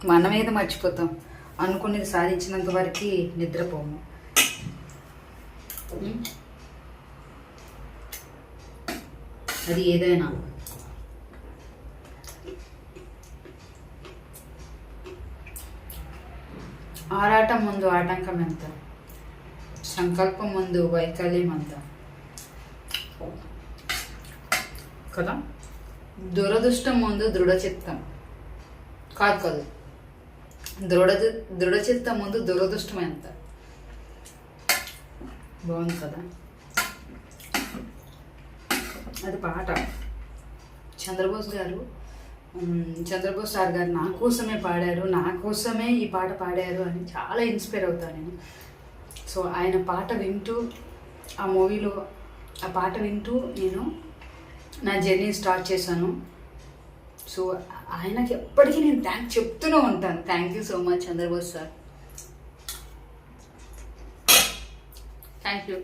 మన మీద మర్చిపోతాం, అనుకునేది సాధించినంత వరకు నిద్రపోము. అది ఏదైనా. ఆరాటం ముందు ఆటంకం ఎంత, సంకల్పం ముందు వైకల్యం అంత కదా. దురదృష్టం ముందు దృఢచిత్తం కాదు, దృఢచిత్తం ముందు దురదృష్టం ఎంత. బాగుంది కదా. అది పాట చంద్రబోస్ సార్ గారు నా కోసమే పాడారు, నా కోసమే ఈ పాట పాడారు అని చాలా ఇన్స్పైర్ అవుతాను నేను. సో ఆయన పాట వింటూ, ఆ మూవీలో ఆ పాట వింటూ నేను నా జర్నీ స్టార్ట్ చేశాను. సో ఆయనకి ఎప్పటికీ నేను థ్యాంక్స్ చెప్తూనే ఉంటాను. Thank you so much Chandrabose sir. Thank you.